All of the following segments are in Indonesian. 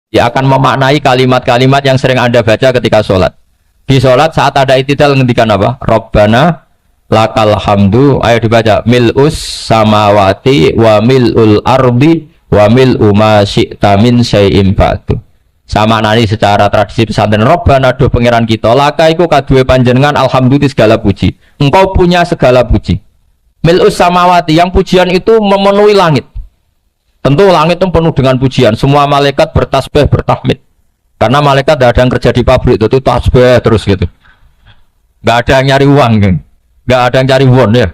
Dia akan memaknai kalimat-kalimat yang sering Anda baca ketika sholat. Di sholat saat ada itidal ngendikan apa? Rabbana lakal hamdu. Ayo dibaca. Mil'us samawati wa mil'ul ardi wa mil'u ma syi'ta min syai'im ba'du. Sama nani secara tradisi pesantren Rabbana do pangeran kita laka iku kaduwe panjenengan alhamdulillah segala puji. Engkau punya segala puji. Mil'us samawati yang pujian itu memenuhi langit. Tentu langit itu penuh dengan pujian. Semua malaikat bertasbih, bertahmid. Karena malaikat tidak ada yang kerja di pabrik itu tasbih terus gitu. Gak ada yang nyari uang, kan? Gak ada yang cari won ya.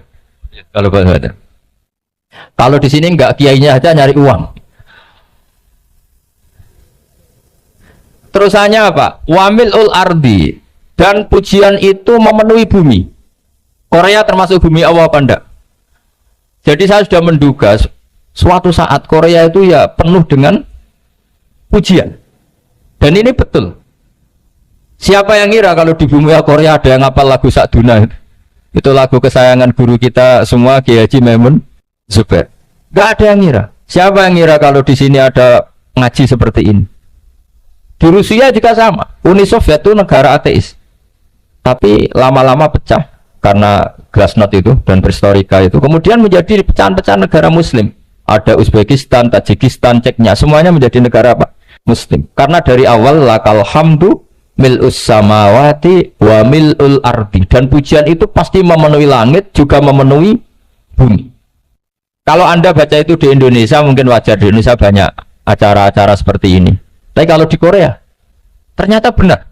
Kalau di sini nggak kiainya aja nyari uang. Terusannya apa? Wamil ul ardi, dan pujian itu memenuhi bumi. Korea termasuk bumi Allah apa enggak? Jadi saya sudah menduga suatu saat Korea itu ya penuh dengan pujian. Dan ini betul. Siapa yang ngira kalau di bumi Korea ada yang ngapal lagu Sakduna? Itu lagu kesayangan guru kita semua, Kiai Haji Maimun Zubair. Gak ada yang ngira. Siapa yang ngira kalau di sini ada ngaji seperti ini? Di Rusia juga sama. Uni Soviet itu negara ateis. Tapi lama-lama pecah karena Glasnost itu dan Perestroika itu. Kemudian menjadi pecahan-pecahan negara Muslim. Ada Uzbekistan, Tajikistan, Ceknya, semuanya menjadi negara apa? Muslim. Karena dari awal lakal hamdu mil'us samawati wa mil'ul ardi, dan pujian itu pasti memenuhi langit juga memenuhi bumi. Kalau Anda baca itu di Indonesia mungkin wajar, di Indonesia banyak acara-acara seperti ini. Tapi kalau di Korea ternyata benar.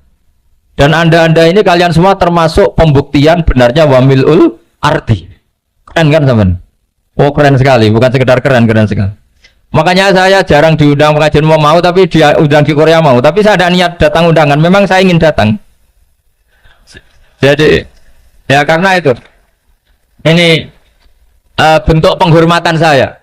Dan Anda ini kalian semua termasuk pembuktian benarnya wa mil'ul ardi. Keren kan teman? Oh keren sekali, bukan sekedar keren, keren sekali. Makanya saya jarang diundang pengajian mau, tapi dia undang di Korea mau. Tapi saya ada niat datang undangan, memang saya ingin datang. Jadi ya karena itu ini bentuk penghormatan saya.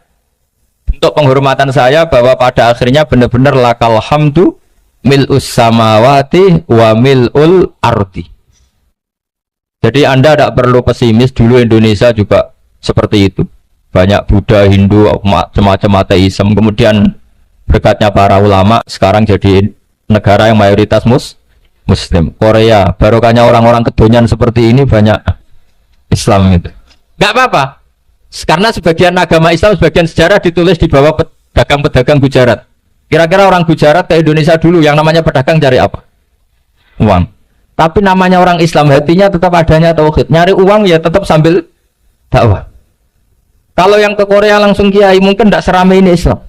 Bentuk penghormatan saya bahwa pada akhirnya benar-benar lakal hamdu mil'us samawati wa mil'ul ardi. Jadi Anda tidak perlu pesimis, dulu Indonesia juga seperti itu. Banyak Buddha, Hindu, macam-macam ateisme. Kemudian berkatnya para ulama sekarang jadi negara yang mayoritas Muslim. Korea, barokahnya orang-orang kedonyan seperti ini banyak Islam itu. Gak apa-apa, karena sebagian agama Islam, sebagian sejarah ditulis di bawah pedagang-pedagang Gujarat. Kira-kira orang Gujarat ke Indonesia dulu yang namanya pedagang cari apa? Uang. Tapi namanya orang Islam, hatinya tetap adanya tauhid. Nyari uang ya tetap sambil dakwah. Kalau yang ke Korea langsung kiai mungkin tidak seramai ini Islam.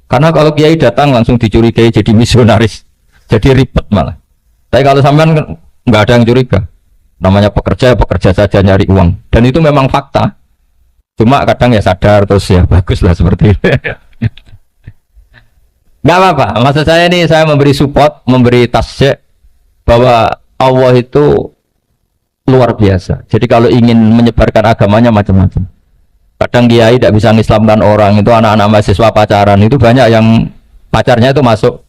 Karena kalau kiai datang langsung dicurigai jadi misionaris, jadi ribet malah. Tapi kalau sampean nggak ada yang curiga, namanya pekerja saja nyari uang, dan itu memang fakta. Cuma kadang ya sadar terus ya bagus lah seperti itu. Nggak apa-apa. Maksud saya ini saya memberi support, memberi tasjid bahwa Allah itu luar biasa. Jadi kalau ingin menyebarkan agamanya macam-macam. Kadang kiai tidak bisa mengislamkan orang, itu anak-anak mahasiswa pacaran itu banyak yang pacarnya itu masuk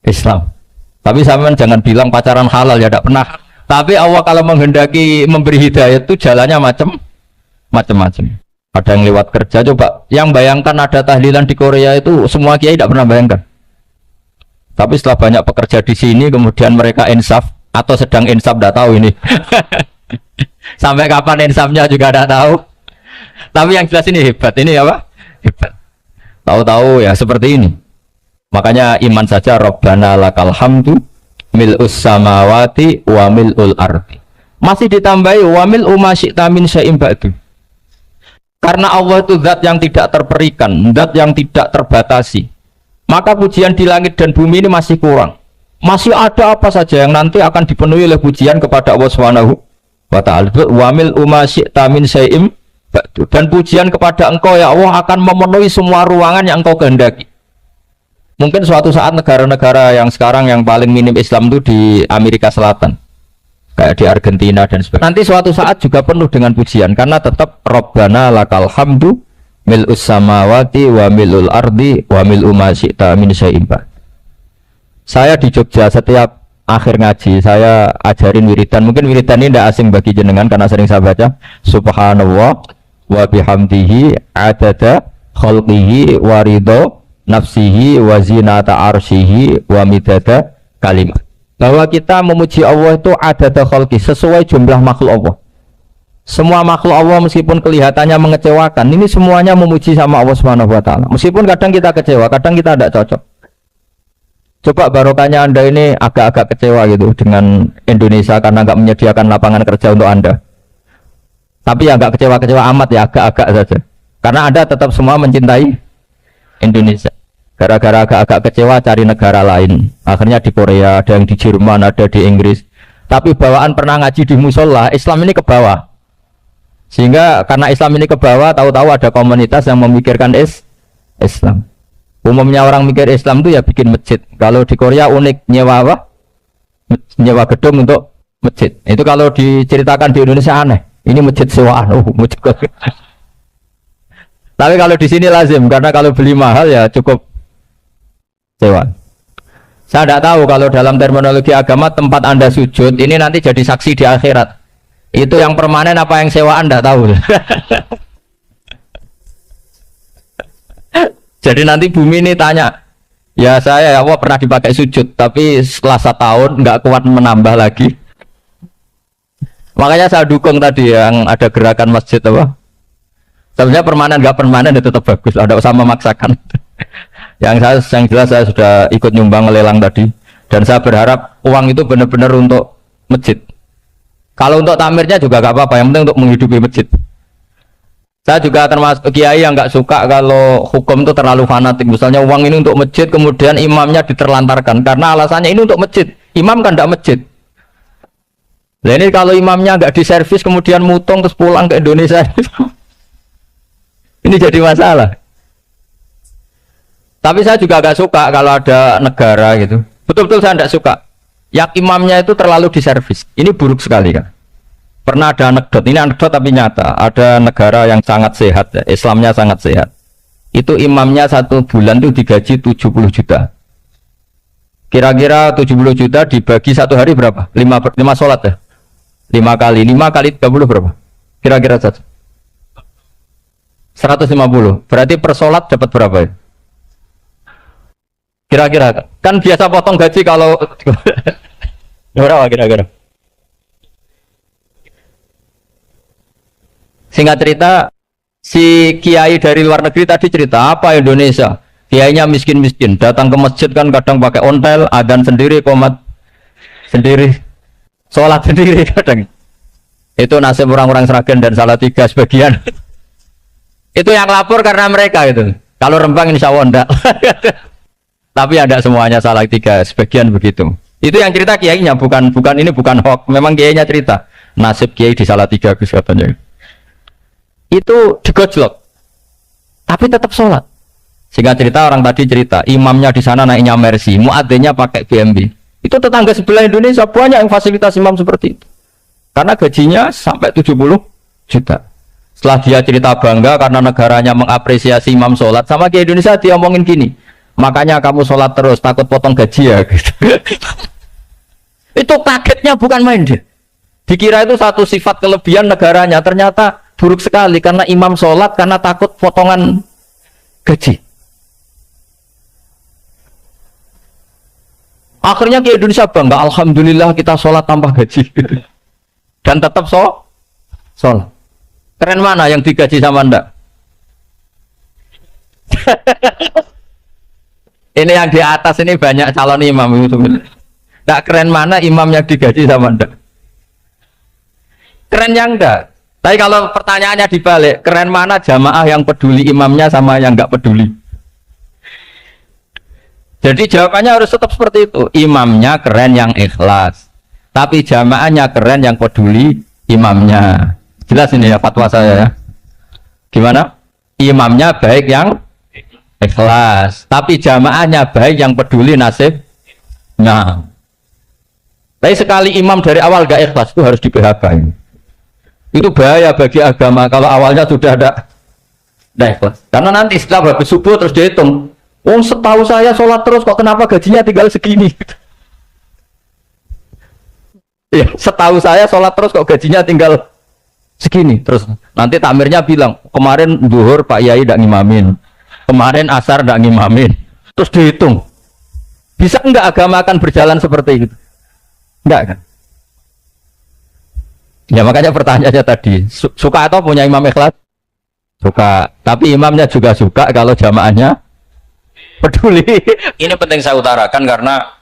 Islam. Tapi sampean jangan bilang pacaran halal ya, tidak pernah. Tapi Allah kalau menghendaki memberi hidayah itu jalannya macam-macam. Ada yang lewat kerja, coba yang bayangkan ada tahlilan di Korea itu semua kiai tidak pernah bayangkan. Tapi setelah banyak pekerja di sini kemudian mereka insaf atau sedang insaf tidak tahu ini. Sampai kapan insafnya juga tidak tahu. Tapi yang jelas ini hebat, ini apa? Hebat. Tahu-tahu ya seperti ini. Makanya iman saja Rabbana lakal hamdu mil'us samawati wa mil'ul ardi. Masih ditambahi wa mil'u ma syi'ta min syai'in ba'du. Karena Allah itu zat yang tidak terperikan, zat yang tidak terbatasi. Maka pujian di langit dan bumi ini masih kurang. Masih ada apa saja yang nanti akan dipenuhi oleh pujian kepada Allah Subhanahu wa ta'ala. Wa mil'u ma syi'ta min syai'in, dan pujian kepada engkau ya Allah akan memenuhi semua ruangan yang engkau kehendaki. Mungkin suatu saat negara-negara yang sekarang yang paling minim Islam itu di Amerika Selatan, kayak di Argentina dan sebagainya, nanti suatu saat juga penuh dengan pujian karena tetap Rabbana lakal hamdu mil'us samawati wa mil'ul ardi wa mil'u ma syi'ta min syai'in ba'd. Saya di Jogja setiap akhir ngaji saya ajarin wiridan. Mungkin wiridan ini tidak asing bagi jenengan karena sering saya baca Subhanallah wa bihamdihi adada khalqihi wa ridho nafsihi wa zinata arsyihi wa midada kalimat. Bahwa kita memuji Allah itu adada khalqi, sesuai jumlah makhluk Allah. Semua makhluk Allah meskipun kelihatannya mengecewakan, ini semuanya memuji sama Allah Subhanahu wa taala. Meskipun kadang kita kecewa, kadang kita tidak cocok. Coba barokahnya Anda ini agak-agak kecewa gitu dengan Indonesia karena nggak menyediakan lapangan kerja untuk Anda. Tapi ya nggak kecewa-kecewa amat ya, agak-agak saja. Karena Anda tetap semua mencintai Indonesia. Gara-gara agak-agak kecewa cari negara lain. Akhirnya di Korea, ada yang di Jerman, ada di Inggris. Tapi bawaan pernah ngaji di musola, Islam ini ke bawah. Sehingga karena Islam ini ke bawah, tahu-tahu ada komunitas yang memikirkan Islam. Umumnya orang mikir Islam itu ya bikin masjid. Kalau di Korea unik, nyewa apa? Nyewa gedung untuk masjid. Itu kalau diceritakan di Indonesia aneh. Ini masjid sewaan. Masjid. Tapi kalau di sini lazim, karena kalau beli mahal ya cukup sewa. Saya tidak tahu kalau dalam terminologi agama tempat Anda sujud ini nanti jadi saksi di akhirat. Itu yang permanen apa yang sewaan tidak tahu. Jadi nanti bumi ini tanya, ya saya ya Allah pernah dipakai sujud, tapi setelah 1 tahun nggak kuat menambah lagi. Makanya saya dukung tadi yang ada gerakan masjid apa. Sebenarnya permanen nggak permanen itu tetap bagus, ada usah memaksakan. yang jelas saya sudah ikut nyumbang lelang tadi, dan saya berharap uang itu benar-benar untuk masjid. Kalau untuk tamirnya juga gak apa-apa, yang penting untuk menghidupi masjid. Saya juga termasuk kiai yang gak suka kalau hukum itu terlalu fanatik. Misalnya uang ini untuk masjid, kemudian imamnya diterlantarkan. Karena alasannya ini untuk masjid. Imam kan gak masjid. Nah ini kalau imamnya gak diservis, kemudian mutung terus pulang ke Indonesia. Ini jadi masalah. Tapi saya juga gak suka kalau ada negara gitu. Betul-betul saya gak suka. Yang imamnya itu terlalu diservis. Ini buruk sekali kan. Pernah ada anekdot, ini anekdot tapi nyata. Ada negara yang sangat sehat, ya. Islamnya sangat sehat. Itu imamnya 1 bulan itu digaji 70 juta. Kira-kira 70 juta dibagi 1 hari berapa? 5 sholat ya? 5 kali 30 berapa? Kira-kira saja 150. Berarti per sholat dapat berapa ya? Kira-kira kan biasa potong gaji kalau berapa kira-kira? Singkat cerita, si kiai dari luar negeri tadi cerita apa Indonesia? Kiainya miskin-miskin, datang ke masjid kan kadang pakai ontel, adzan sendiri, qomat sendiri, sholat sendiri kadang. Itu nasib orang-orang Sragen dan Salatiga sebagian. Itu yang lapor karena mereka itu. Kalau Rembang insya Allah enggak. Tapi ada semuanya Salatiga, sebagian begitu. Itu yang cerita kiainya, bukan ini bukan hoax. Memang kiainya cerita. Nasib kiai di Salatiga Gus katanya. Itu digojlok. Tapi tetap sholat. Sehingga cerita orang tadi cerita, imamnya di sana naiknya Mercy, muadzinnya pakai BMW. Itu tetangga sebelah Indonesia banyak yang fasilitas imam seperti itu. Karena gajinya sampai 70 juta. Setelah dia cerita bangga karena negaranya mengapresiasi imam sholat, sama kiai Indonesia dia omongin gini. Makanya kamu sholat terus, takut potong gaji ya gitu. Itu kagetnya bukan main dia. Dikira itu satu sifat kelebihan negaranya, ternyata buruk sekali karena imam sholat karena takut potongan gaji. Akhirnya ke Indonesia bangga, alhamdulillah kita sholat tanpa gaji. Dan tetap sholat. Keren mana yang digaji sama Anda? Ini yang di atas ini banyak calon imam itu. Tidak keren mana imam yang digaji sama Anda? Keren yang enggak. Tapi kalau pertanyaannya dibalik, keren mana jamaah yang peduli imamnya sama yang enggak peduli? Jadi jawabannya harus tetap seperti itu. Imamnya keren yang ikhlas, tapi jamaahnya keren yang peduli imamnya. Jelas ini ya fatwa saya ya. Gimana? Imamnya baik yang ikhlas, tapi jamaahnya baik yang peduli nasibnya. Tapi sekali imam dari awal gak ikhlas itu harus di PHK ini. Itu bahaya bagi agama kalau awalnya sudah ada ikhlas. Karena nanti setelah habis subuh terus dihitung. Oh setahu saya sholat terus kok kenapa gajinya tinggal segini? Ya, setahu saya sholat terus kok gajinya tinggal segini. Terus nanti tamirnya bilang kemarin duhur Pak Yai tidak ngimamin. Kemarin asar tidak ngimamin. Terus dihitung. Bisa enggak agama akan berjalan seperti itu? Enggak kan? Ya makanya pertanyaannya tadi, suka atau punya imam ikhlas? Suka. Tapi imamnya juga suka kalau jamaahnya peduli. Ini penting saya utarakan karena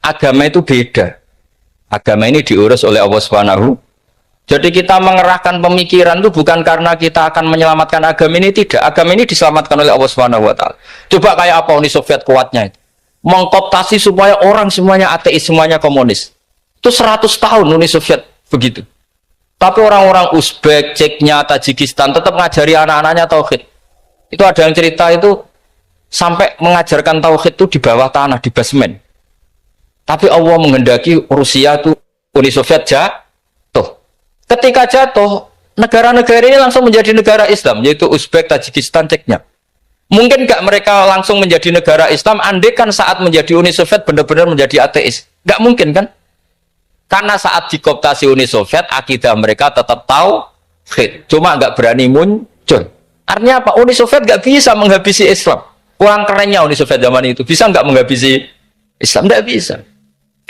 agama itu beda. Agama ini diurus oleh Allah Subhanahu. Jadi kita mengerahkan pemikiran itu bukan karena kita akan menyelamatkan agama ini, tidak. Agama ini diselamatkan oleh Allah Subhanahu wa taala. Coba kayak apa Uni Soviet kuatnya itu. Mengkooptasi supaya orang semuanya ateis, semuanya komunis. Itu 100 tahun Uni Soviet begitu. Tapi orang-orang Uzbek, Ceknya, Tajikistan tetap ngajari anak-anaknya tauhid. Itu ada yang cerita itu sampai mengajarkan tauhid itu di bawah tanah, di basement. Tapi Allah menghendaki Rusia itu Uni Soviet jatuh. Ketika jatuh, negara-negara ini langsung menjadi negara Islam, yaitu Uzbek, Tajikistan, Ceknya. Mungkin nggak mereka langsung menjadi negara Islam, andai kan saat menjadi Uni Soviet benar-benar menjadi ateis. Nggak mungkin kan? Karena saat dikooptasi Uni Soviet, akidah mereka tetap tauhid, cuma nggak berani muncul. Artinya apa? Uni Soviet nggak bisa menghabisi Islam. Kurang kerennya Uni Soviet zaman itu, bisa nggak menghabisi Islam? Nggak bisa.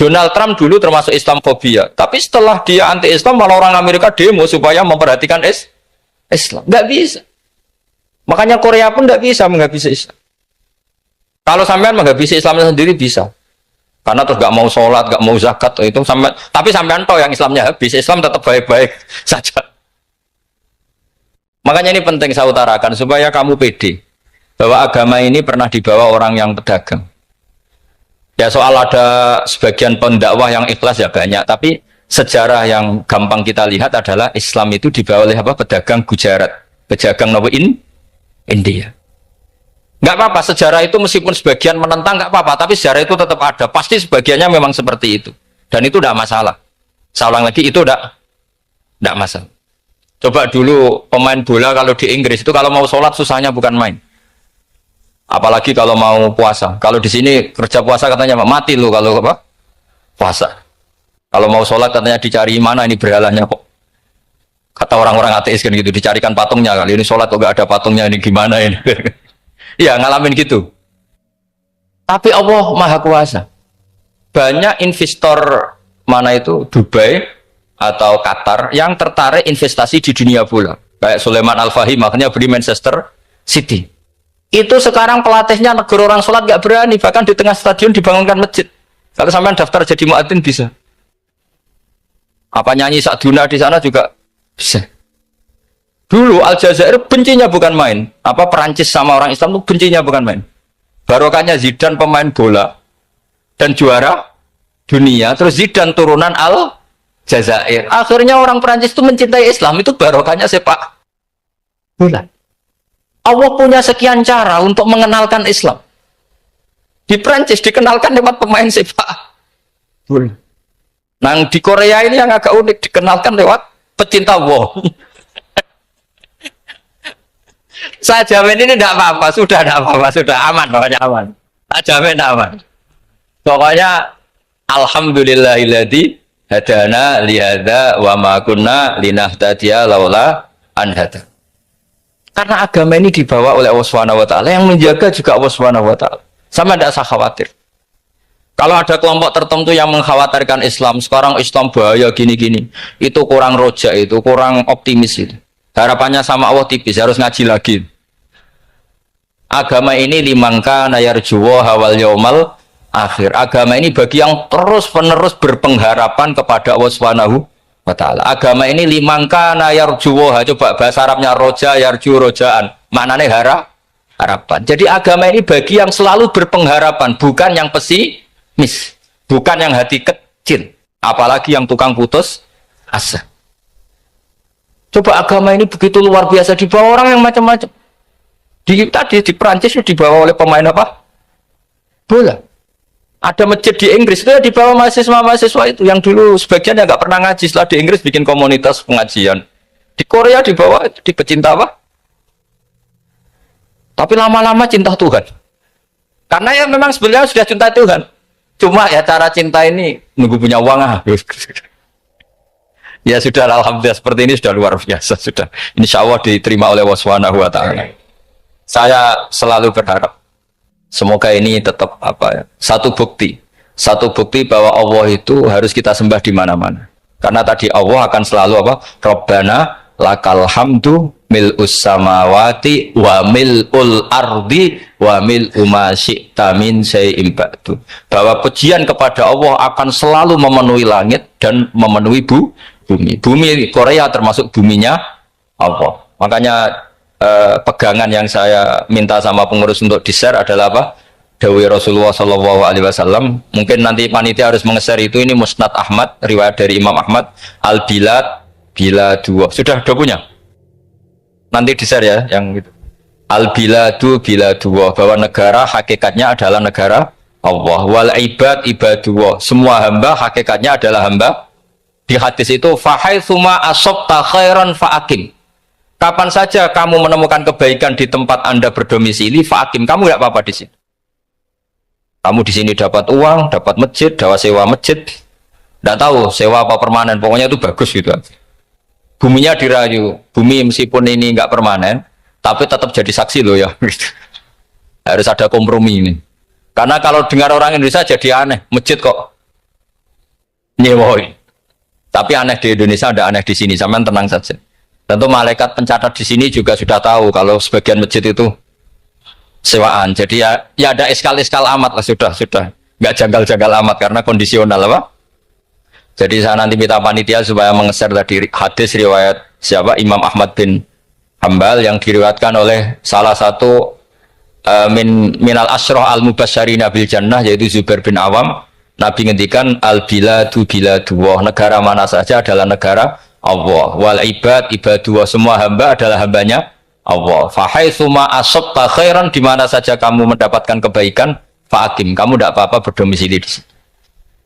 Donald Trump dulu termasuk Islamfobia, tapi setelah dia anti-Islam malah orang Amerika demo supaya memperhatikan Islam. Nggak bisa. Makanya Korea pun nggak bisa menghabisi Islam. Kalau sampean menghabisi Islamnya sendiri bisa, karena terus nggak mau sholat, nggak mau zakat itu sampai. Tapi sampean toh yang Islamnya habis, Islam tetap baik-baik saja. Makanya ini penting saya utarakan supaya kamu pede bahwa agama ini pernah dibawa orang yang pedagang. Ya soal ada sebagian pendakwah yang ikhlas ya banyak, tapi sejarah yang gampang kita lihat adalah Islam itu dibawa oleh apa? Pedagang Gujarat, pedagang India. Nggak apa-apa, sejarah itu meskipun sebagian menentang nggak apa-apa, tapi sejarah itu tetap ada. Pasti sebagiannya memang seperti itu, dan itu tidak masalah. Saya ulang lagi, itu tidak masalah. Coba dulu pemain bola kalau di Inggris itu kalau mau sholat susahnya bukan main. Apalagi kalau mau puasa. Kalau di sini kerja puasa katanya mati lu kalau apa? Puasa. Kalau mau sholat katanya dicari mana ini berhalanya kok. Kata orang-orang ateis kan gitu, dicarikan patungnya kali ini sholat kok gak ada patungnya ini gimana ini. Ya ngalamin gitu. Tapi Allah Maha Kuasa. Banyak investor mana itu Dubai atau Qatar yang tertarik investasi di dunia bola. Kayak Sulaiman Al-Fahim makanya beli Manchester City. Itu sekarang pelatihnya negara orang sholat gak berani, bahkan di tengah stadion dibangunkan masjid. Kalau sampai daftar jadi muadzin bisa. Apa nyanyi Sakduna di sana juga bisa. Dulu Aljazair bencinya bukan main. Apa Perancis sama orang Islam itu bencinya bukan main. Barokahnya Zidane pemain bola dan juara dunia, terus Zidane turunan Aljazair. Akhirnya orang Perancis itu mencintai Islam, itu barokahnya sepak bola. Allah punya sekian cara untuk mengenalkan Islam. Di Prancis dikenalkan lewat pemain sepak bola. Nah di Korea ini yang agak unik dikenalkan lewat pecinta wow. Saya jamin ini tidak apa-apa, sudah tidak apa-apa, sudah aman, pokoknya aman. Saya jamin aman. Pokoknya alhamdulillahilladzi hadana lihada wa ma kunna linahtadiya laula an hada. Karena agama ini dibawa oleh Allah Subhanahu wa taala, yang menjaga juga Allah Subhanahu wa taala. Sama tidak usah khawatir. Kalau ada kelompok tertentu yang mengkhawatirkan Islam, sekarang Islam bahaya gini-gini, itu kurang roja, itu kurang optimis itu. Harapannya sama Allah tipis, harus ngaji lagi. Agama ini limangka nayarjuwa hawal yaumal akhir. Agama ini bagi yang terus-menerus berpengharapan kepada Allah Subhanahu wa ta'ala. Agama ini limangka nayarjuwa, coba bahasa Arabnya roja, yarju, rojaan. Maknanya harapan. Jadi agama ini bagi yang selalu berpengharapan, bukan yang pesimis, bukan yang hati kecil, apalagi yang tukang putus asa. Coba agama ini begitu luar biasa, dibawa orang yang macam-macam. Di Perancis dibawa oleh pemain apa? Bola. Ada masjid di Inggris itu ya dibawa mahasiswa-mahasiswa itu yang dulu sebagian yang nggak pernah ngaji, setelah di Inggris bikin komunitas pengajian. Di Korea dibawa di pecinta apa? Tapi lama-lama cinta Tuhan. Karena ya memang sebenarnya sudah cinta Tuhan. Cuma ya cara cinta ini nunggu punya uang ah. Ya sudah, alhamdulillah seperti ini sudah luar biasa sudah. Insya Allah diterima oleh Allah Subhanahu wa ta'ala. Saya selalu berharap Semoga ini tetap apa ya, satu bukti bahwa Allah itu harus kita sembah di mana-mana. Karena tadi Allah akan selalu apa? Rabbana lakal hamdu mil'us samawati wa mil'ul ardi wa mil'u ma syi'ta min syai'in ba'du. Bahwa pujian kepada Allah akan selalu memenuhi langit dan memenuhi bumi. Bumi Korea termasuk buminya Allah. Makanya pegangan yang saya minta sama pengurus untuk di-share adalah apa? Dawai Rasulullah Shallallahu Alaihi Wasallam. Mungkin nanti panitia harus meng-share itu. Ini Musnad Ahmad, riwayat dari Imam Ahmad. Al-Bilad bila dua. Sudah punya? Nanti di-share ya, yang gitu. Al-Biladu bila dua. Bahwa negara hakikatnya adalah negara Allah. Wal ibad ibadullah. Semua hamba hakikatnya adalah hamba. Di hadis itu, fahaitsuma asabta khairan fa'akim. Kapan saja kamu menemukan kebaikan di tempat Anda berdomisili, fa'akim, kamu tidak apa-apa di sini. Kamu di sini dapat uang, dapat masjid, dapat sewa masjid. Tidak tahu sewa apa permanen, pokoknya itu bagus gitu. Buminya dirayu, bumi meskipun ini nggak permanen, tapi tetap jadi saksi loh ya. Harus ada kompromi ini. Karena kalau dengar orang Indonesia jadi aneh, masjid kok nyewoi. Tapi aneh di Indonesia, ada aneh di sini, sampean tenang saja. Tentu malaikat pencatat di sini juga sudah tahu kalau sebagian masjid itu sewaan. Jadi ya ada eskal-eskal amat lah, sudah nggak janggal-janggal amat karena kondisional apa. Jadi saya nanti minta panitia supaya meng-share tadi hadis riwayat siapa Imam Ahmad bin Hambal yang diriwayatkan oleh salah satu minal asyrah al-mubasysyirina bil jannah, yaitu Zubair bin Awam. Nabi ngendikan al-biladu biladullah, negara mana saja adalah negara Allah. Wal ibad ibadullah, semua hamba adalah hambanya Allah. Fahaitsuma asabta khairan, di mana saja kamu mendapatkan kebaikan, fa'akim, kamu tidak apa-apa berdomisili di sini.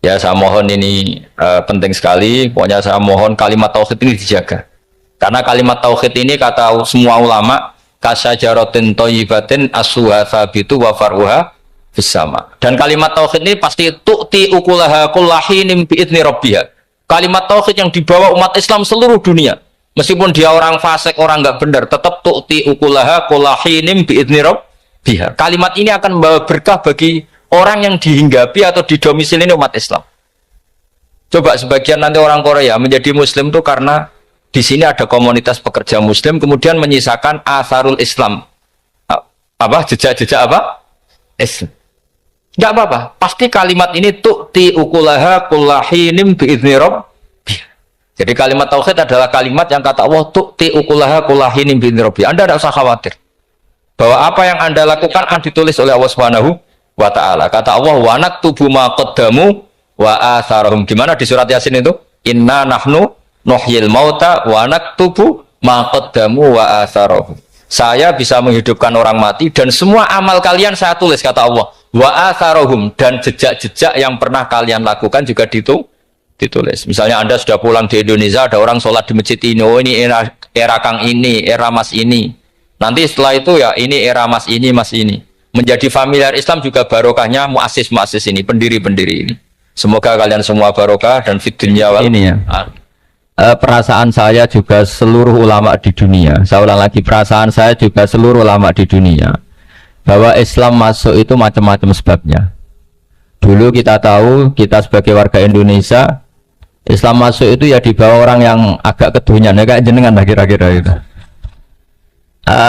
Ya, saya mohon ini penting sekali. Pokoknya saya mohon kalimat tauhid ini dijaga. Karena kalimat tauhid ini kata semua ulama, kasyajaratin thayyibatin asluha tsabitu wa far'uha fis sama. Dan kalimat tauhid ini pasti tu'ti ukulaha kullahinin bi'idzni rabbiha. Kalimat tauhid yang dibawa umat Islam seluruh dunia, meskipun dia orang fasik, orang nggak benar, tetap tu'ti ukulaha kullahinin bi'idzni rabbiha. Kalimat ini akan membawa berkah bagi orang yang dihinggapi atau didomisili umat Islam. Coba sebagian nanti orang Korea menjadi Muslim itu karena di sini ada komunitas pekerja Muslim, kemudian menyisakan atharul Islam, jejak-jejak Islam. Nggak apa-apa, pasti kalimat ini tu'ti ukulaha kullahinim bi'idzni rabbiha. Jadi kalimat tauhid adalah kalimat yang kata Allah tu'ti ukulaha kullahinim bi'idzni rabbiha. Anda tidak usah khawatir bahwa apa yang Anda lakukan akan ditulis oleh Allah Subhanahu wa ta'ala. Kata Allah, wa naktubu ma qaddamu wa atharahum. Gimana di surat Yasin itu? Inna nahnu nuhyil mauta wa naktubu ma qaddamu wa atharahum. Saya bisa menghidupkan orang mati dan semua amal kalian saya tulis, kata Allah. Wa atharahum, dan jejak-jejak yang pernah kalian lakukan juga ditulis. Misalnya Anda sudah pulang di Indonesia, ada orang sholat di masjid ini, oh ini era Kang ini, era Mas ini. Nanti setelah itu ya ini era Mas ini, Mas ini. Menjadi familiar Islam juga barokahnya muassis-muassis ini, pendiri-pendiri ini. Semoga kalian semua barokah dan fid dunya wal ini ya. Perasaan saya juga seluruh ulama di dunia. Saya ulang lagi, perasaan saya juga seluruh ulama di dunia, bahwa Islam masuk itu macam-macam sebabnya. Dulu kita tahu, kita sebagai warga Indonesia, Islam masuk itu ya dibawa orang yang agak kedunyan, ya kayak jenengan lah kira-kira itu.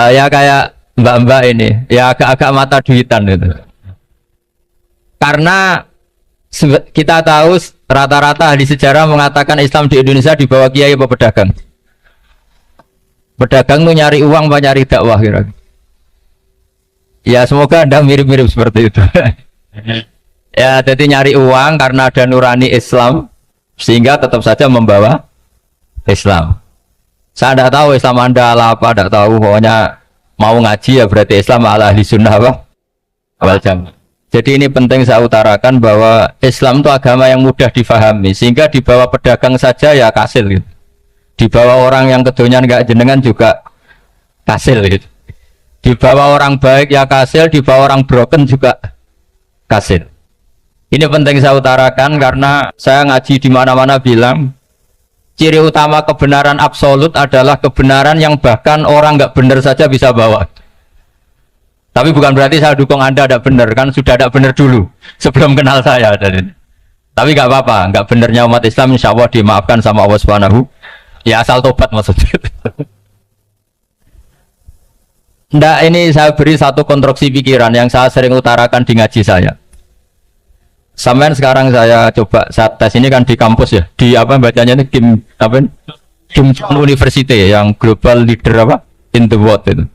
Ya kayak mbak-mbak ini, ya agak-agak mata duitan itu. Karena kita tahu rata-rata ahli sejarah mengatakan Islam di Indonesia dibawa kiai apa pedagang. Pedagang tuh nyari uang apa nyari dakwah kira-kira. Ya semoga Anda mirip-mirip seperti itu. Ya jadi nyari uang karena ada nurani Islam, sehingga tetap saja membawa Islam. Saya tidak tahu Islam Anda ala apa, tidak tahu, pokoknya mau ngaji ya berarti Islam ala ahli sunnah wal jamaah. Jadi ini penting saya utarakan bahwa Islam itu agama yang mudah difahami, sehingga dibawa pedagang saja ya kasil gitu. Dibawa orang yang kedonyan gak jenengan juga kasil gitu. Dibawa orang baik ya kasil, dibawa orang broken juga kasil. Ini penting saya utarakan karena saya ngaji di mana-mana bilang ciri utama kebenaran absolut adalah kebenaran yang bahkan orang nggak benar saja bisa bawa. Tapi bukan berarti saya dukung Anda ada benar, kan sudah ada benar dulu sebelum kenal saya. Tapi nggak apa-apa, nggak benernya umat Islam insya Allah dimaafkan sama Allah Subhanahu. Ya asal tobat maksudnya. Nggak, ini saya beri satu konstruksi pikiran yang saya sering utarakan di ngaji saya. Sampai sekarang saya coba saat tes ini kan di kampus ya, di apa bacanya ini Kim apa? Kim University yang global leader apa in the world itu.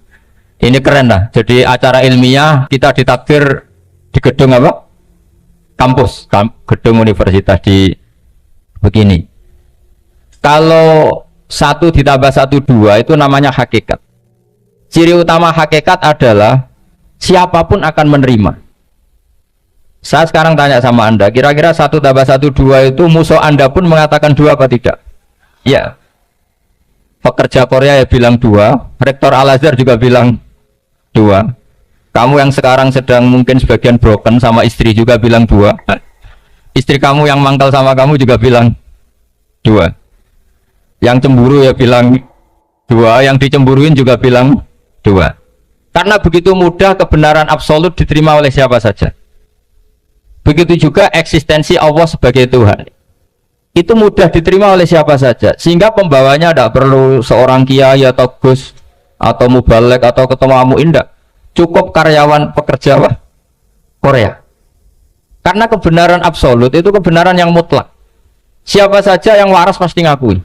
Ini keren lah. Jadi acara ilmiah kita ditakdir di gedung apa? Kampus, gedung universitas di begini. Kalau 1 ditambah 1 2 itu namanya hakikat. Ciri utama hakikat adalah siapapun akan menerima. Saya sekarang tanya sama Anda, kira-kira 1 tambah 1 2 itu musuh Anda pun mengatakan 2 apa tidak? Ya. Pekerja Korea ya bilang 2, rektor Al-Azhar juga bilang 2. Kamu yang sekarang sedang mungkin sebagian broken sama istri juga bilang 2. Istri kamu yang mangkal sama kamu juga bilang 2. Yang cemburu ya bilang 2, yang dicemburuin juga bilang 2. Karena begitu mudah kebenaran absolut diterima oleh siapa saja. Begitu juga eksistensi Allah sebagai Tuhan. Itu mudah diterima oleh siapa saja. Sehingga pembawanya tidak perlu seorang kiai atau gus atau mubalek atau ketua muin, tidak. Cukup karyawan pekerja apa? Korea. Karena kebenaran absolut itu kebenaran yang mutlak. Siapa saja yang waras pasti ngakui.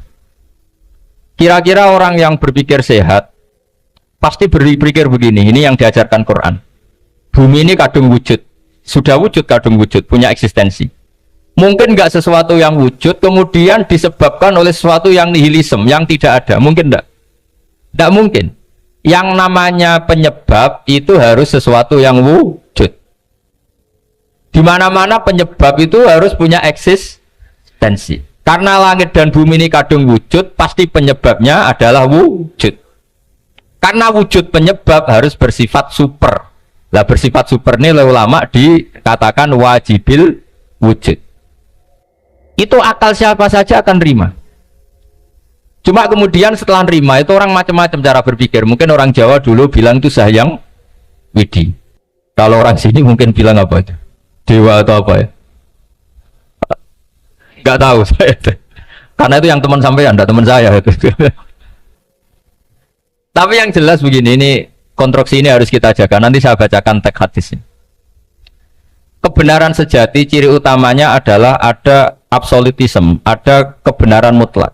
Kira-kira orang yang berpikir sehat pasti berpikir begini, ini yang diajarkan Quran. Bumi ini kadung wujud. Sudah wujud kadung wujud, punya eksistensi. Mungkin nggak sesuatu yang wujud kemudian disebabkan oleh sesuatu yang nihilisme, yang tidak ada. Mungkin enggak? Tidak mungkin. Yang namanya penyebab itu harus sesuatu yang wujud. Di mana-mana penyebab itu harus punya eksistensi. Karena langit dan bumi ini kadung wujud, pasti penyebabnya adalah wujud. Karena wujud penyebab harus bersifat super. Lah bersifat super ini oleh ulama dikatakan wajibil wujud. Itu akal siapa saja akan terima. Cuma kemudian setelah nerima itu orang macam-macam cara berpikir. Mungkin orang Jawa dulu bilang itu Sahyang Widi. Kalau orang sini mungkin bilang apa itu? Dewa atau apa ya? Gak tahu saya. Karena itu yang teman sampean, enggak teman saya itu. Tapi yang jelas begini, ini konstruksi ini harus kita jaga. Nanti saya bacakan teks hadisnya. Kebenaran sejati ciri utamanya adalah ada absolutisme, ada kebenaran mutlak.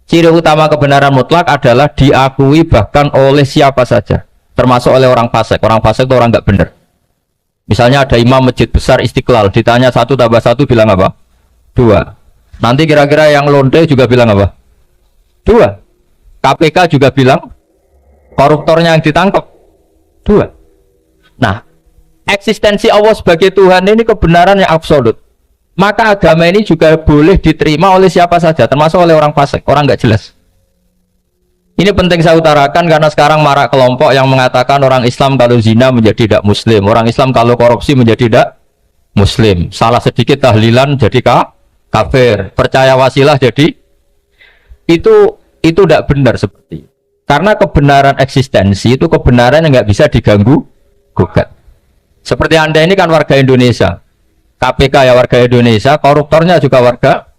Ciri utama kebenaran mutlak adalah diakui bahkan oleh siapa saja, termasuk oleh orang fasik. Orang fasik itu orang nggak benar. Misalnya ada imam masjid besar Istiqlal, ditanya 1 tambah 1 bilang apa? 2. Nanti kira-kira yang lonte juga bilang apa? 2. KPK juga bilang koruptornya yang ditangkap 2. Nah, eksistensi Allah sebagai Tuhan ini kebenaran yang absolut. Maka agama ini juga boleh diterima oleh siapa saja, termasuk oleh orang fasik, orang nggak jelas. Ini penting saya utarakan karena sekarang marak kelompok yang mengatakan orang Islam kalau zina menjadi tidak muslim, orang Islam kalau korupsi menjadi tidak muslim, salah sedikit tahlilan jadi kafir, percaya wasilah jadi itu tidak benar seperti itu. Karena kebenaran eksistensi itu kebenaran yang nggak bisa diganggu gugat. Seperti Anda ini kan warga Indonesia, KPK ya warga Indonesia, koruptornya juga warga.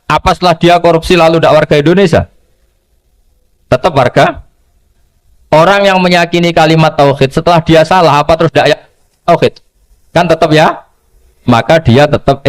Apa setelah dia korupsi lalu tidak warga Indonesia? Tetap warga. Orang yang meyakini kalimat tauhid setelah dia salah apa terus tidak tauhid? Kan tetap ya. Maka dia tetap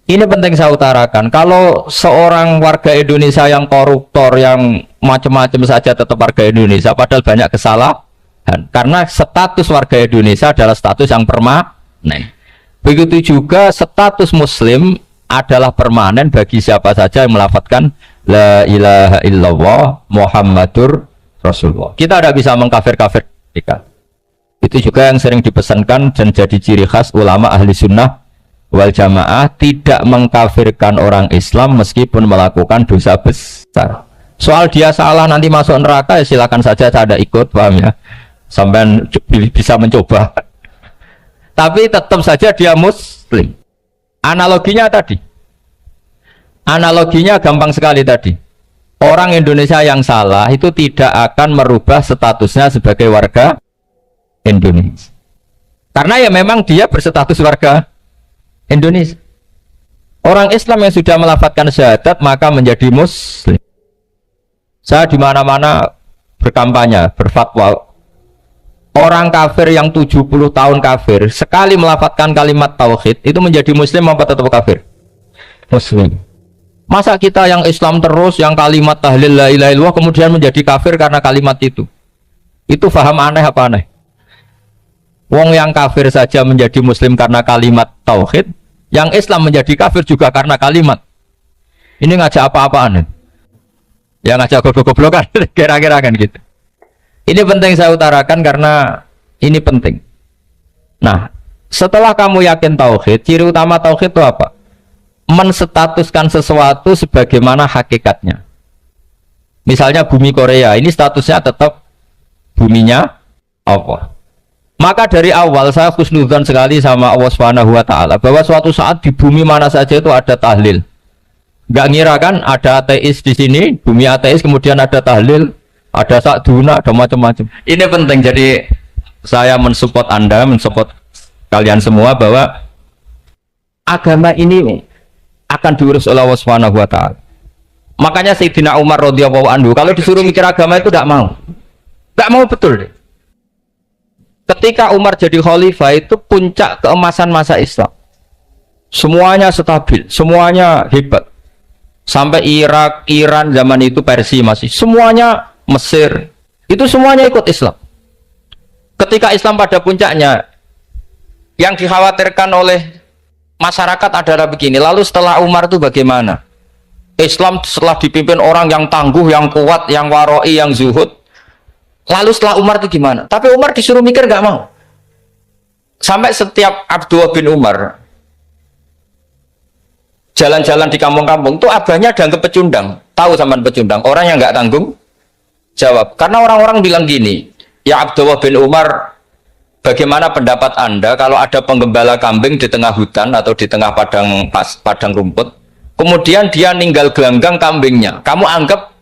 Ini penting saya utarakan. Kalau seorang warga Indonesia yang koruptor, yang macam-macam saja tetap warga Indonesia, padahal banyak kesalahan. Karena status warga Indonesia adalah status yang permanen. Begitu juga status Muslim adalah permanen bagi siapa saja yang melafadzkan La ilaha illallah Muhammadur Rasulullah. Kita tidak bisa mengkafir-kafir mereka. Itu juga yang sering dipesankan dan jadi ciri khas ulama ahli sunnah wal jamaah, tidak mengkafirkan orang Islam meskipun melakukan dosa besar. Soal dia salah nanti masuk neraka ya silakan saja, saya ada ikut, paham ya, sampai bisa mencoba. Tapi tetap saja dia muslim. Analoginya gampang sekali tadi. Orang Indonesia yang salah itu tidak akan merubah statusnya sebagai warga Indonesia. Karena ya memang dia berstatus warga Indonesia. Orang Islam yang sudah melafadzkan syahadat maka menjadi muslim. Saya di mana-mana berkampanye, berfatwa. Orang kafir yang 70 tahun kafir, sekali melafadzkan kalimat tauhid, itu menjadi muslim apa tetap kafir? Muslim. Masa kita yang Islam terus, yang kalimat tahlil la ilaha illallah kemudian menjadi kafir karena kalimat itu? Itu faham aneh apa aneh? Wong yang kafir saja menjadi muslim karena kalimat tauhid, yang Islam menjadi kafir juga karena kalimat. Ini ngajak apa-apaan? Ya ngajak goblok-goblokan, kira-kira kan gitu. Ini penting saya utarakan karena ini penting. Nah, setelah kamu yakin tauhid, ciri utama tauhid itu apa? Menstatuskan sesuatu sebagaimana hakikatnya. Misalnya bumi Korea, ini statusnya tetap buminya Allah. Maka dari awal saya husnudzon sekali sama Allah Subhanahu wa taala bahwa suatu saat di bumi mana saja itu ada tahlil. Enggak ngira kan ada ateis di sini, bumi ateis kemudian ada tahlil, ada sakduna, ada macam-macam. Ini penting, jadi saya mensupport Anda, mensupport kalian semua bahwa agama ini akan diurus oleh Allah Subhanahu wa taala. Makanya Sayyidina Umar radhiyallahu anhu kalau disuruh mikir agama itu tidak mau. Tidak mau betul deh. Ketika Umar jadi khalifah itu puncak keemasan masa Islam. Semuanya stabil, semuanya hebat. Sampai Irak, Iran zaman itu Persia masih, semuanya Mesir, itu semuanya ikut Islam. Ketika Islam pada puncaknya, yang dikhawatirkan oleh masyarakat adalah begini, lalu setelah Umar itu bagaimana? Islam setelah dipimpin orang yang tangguh, yang kuat, yang waroi, yang zuhud, lalu setelah Umar itu gimana? Tapi Umar disuruh mikir nggak mau. Sampai setiap Abdullah bin Umar jalan-jalan di kampung-kampung itu abahnya dianggap pecundang. Tahu zaman pecundang? Orang yang nggak tanggung jawab. Karena orang-orang bilang gini, ya Abdullah bin Umar, bagaimana pendapat Anda kalau ada penggembala kambing di tengah hutan atau di tengah padang rumput, kemudian dia ninggal gelanggang kambingnya, kamu anggap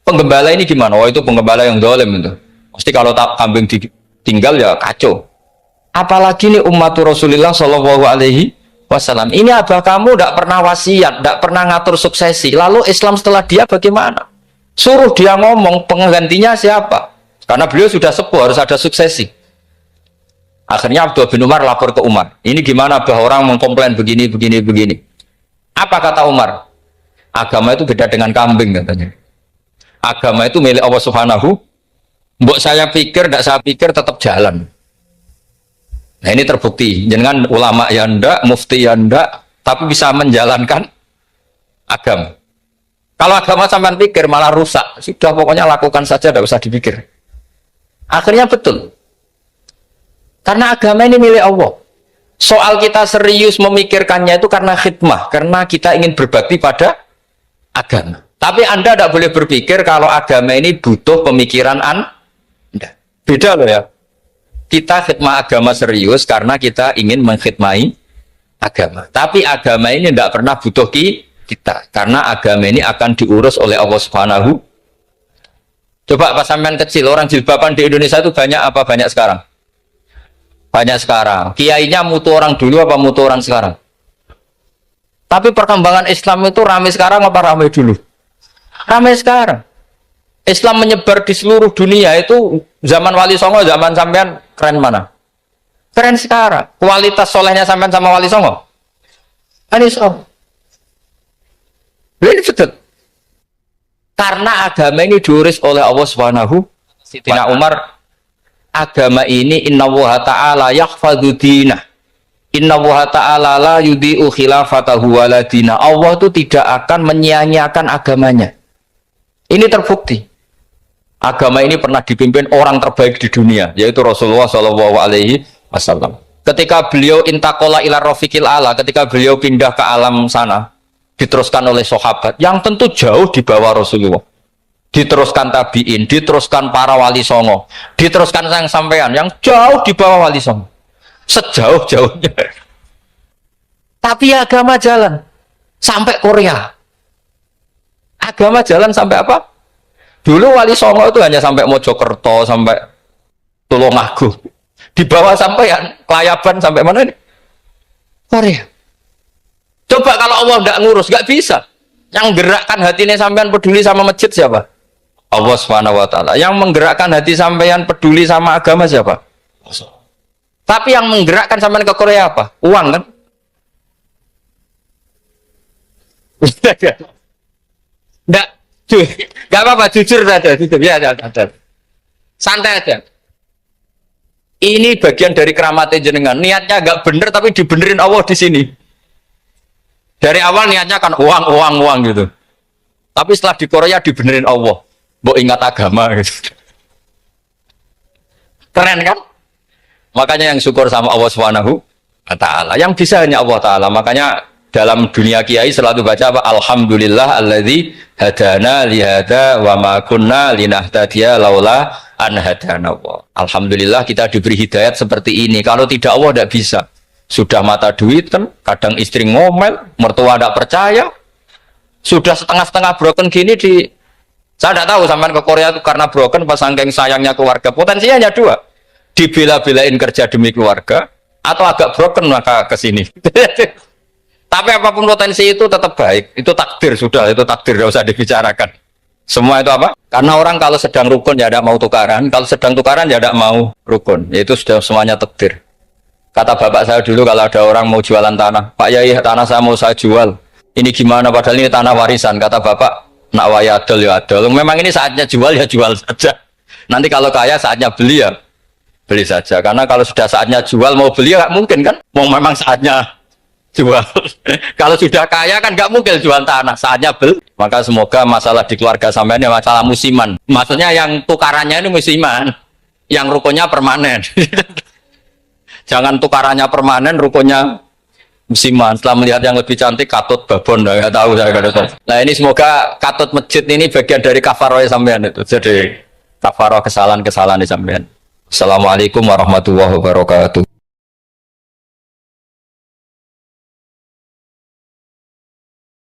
penggembala ini gimana? Oh itu penggembala yang dolim itu. Pasti kalau kambing ditinggal ya kacau. Apalagi nih umat Rasulullah Shallallahu Alaihi Wasallam. Ini abah kamu tidak pernah wasiat, tidak pernah ngatur suksesi. Lalu Islam setelah dia bagaimana? Suruh dia ngomong penggantinya siapa? Karena beliau sudah sepuh, harus ada suksesi. Akhirnya Abdullah bin Umar lapor ke Umar. Ini gimana abah orang mengkomplain begini. Apa kata Umar? Agama itu beda dengan kambing katanya. Agama itu milik Allah Subhanahu. Mbok saya pikir, tidak saya pikir tetap jalan. Nah ini terbukti, jangan ulama ya ndak, mufti ya ndak, tapi bisa menjalankan agama. Kalau agama sampai pikir malah rusak, sudah pokoknya lakukan saja, tidak usah dipikir. Akhirnya betul, karena agama ini milik Allah. Soal kita serius memikirkannya itu karena khidmah, karena kita ingin berbakti pada agama. Tapi Anda tidak boleh berpikir kalau agama ini butuh pemikiran Anda. Beda loh ya. Kita khidmah agama serius karena kita ingin mengkhidmai agama. Tapi agama ini tidak pernah butuh kita. Karena agama ini akan diurus oleh Allah Subhanahu. Coba pas sampean kecil, orang jilbaban di Indonesia itu banyak apa banyak sekarang? Banyak sekarang. Kiainya mutu orang dulu apa mutu orang sekarang? Tapi perkembangan Islam itu ramai sekarang apa ramai dulu? Ramai sekarang. Islam menyebar di seluruh dunia itu zaman Wali Songo, zaman sampean keren mana? Keren sekarang. Kualitas solehnya sampean sama Wali Songo? Wali Songo. Ini betul. Karena agama ini diurus oleh Allah Subhanahu. Sayyidina Umar, agama ini innallaha ta'ala yahfadzu dinah. Innallaha ta'ala la yudhi'u khilafatahu wala dinah. Allah itu tidak akan menyia-nyiakan agamanya. Ini terbukti. Agama ini pernah dipimpin orang terbaik di dunia, yaitu Rasulullah Shallallahu Alaihi Wasallam. Ketika beliau intakola ila rofiqil ala, ketika beliau pindah ke alam sana, diteruskan oleh sahabat yang tentu jauh di bawah Rasulullah. Diteruskan tabiin, diteruskan para wali songo, diteruskan sang sampean yang jauh di bawah wali songo, sejauh-jauhnya. Tapi agama jalan sampai Korea. Agama jalan sampai apa? Dulu Wali Songo itu hanya sampai Mojokerto, sampai Tulungagung. Di bawah sampai Klayaban sampai mana ini? Korea. Coba kalau Allah tidak ngurus, nggak bisa. Yang menggerakkan hatinya sampean peduli sama masjid siapa? Allah Subhanahu wa taala. Yang menggerakkan hati sampean peduli sama agama siapa? Tapi yang menggerakkan sampean ke Korea apa? Uang kan? Enggak, enggak apa-apa, jujur saja, jujur ya, santai aja. Ini bagian dari keramatnya jenengan. Niatnya agak bener tapi dibenerin Allah di sini. Dari awal niatnya kan uang gitu. Tapi setelah di Korea dibenerin Allah. Mbok ingat agama gitu. Keren kan? Makanya yang syukur sama Allah Subhanahu wa taala. Yang bisa hanya Allah taala. Makanya dalam dunia kiai selalu baca apa? Alhamdulillah alladzi hadana li hada wa ma kunna linahtadiya laula an hadana Allah. Alhamdulillah kita diberi hidayat seperti ini. Kalau tidak Allah tidak bisa. Sudah mata duit kan, kadang istri ngomel, mertua tidak percaya. Sudah setengah-setengah broken gini saya tidak tahu sampai ke Korea itu karena broken pas saking sayangnya keluarga. Potensinya hanya dua. Dibela-belain kerja demi keluarga atau agak broken maka ke sini. Tapi apapun potensi itu tetap baik. Itu takdir sudah, itu takdir tidak usah dibicarakan. Semua itu apa? Karena orang kalau sedang rukun ya tidak mau tukaran, kalau sedang tukaran ya tidak mau rukun. Itu sudah semuanya takdir. Kata bapak saya dulu kalau ada orang mau jualan tanah, Pak Yai tanah saya mau saya jual. Ini gimana? Padahal ini tanah warisan. Kata bapak, nak waya adol ya adol. Memang ini saatnya jual ya jual saja. Nanti kalau kaya saatnya beli ya beli saja. Karena kalau sudah saatnya jual mau beli ya nggak mungkin kan? Mau memang saatnya jual. Kalau sudah kaya kan nggak mungkin jual tanah. Saatnya beli. Maka semoga masalah di keluarga sampean ya masalah musiman. Maksudnya yang tukarannya ini musiman, yang rukunnya permanen. Jangan tukarannya permanen, rukunnya musiman. Setelah melihat yang lebih cantik, katut babon, nggak tahu saya. Nah ini semoga katut masjid ini bagian dari kafaroh sampean itu. Jadi kafaroh kesalahan-kesalahan di sampean. Assalamualaikum warahmatullahi wabarakatuh.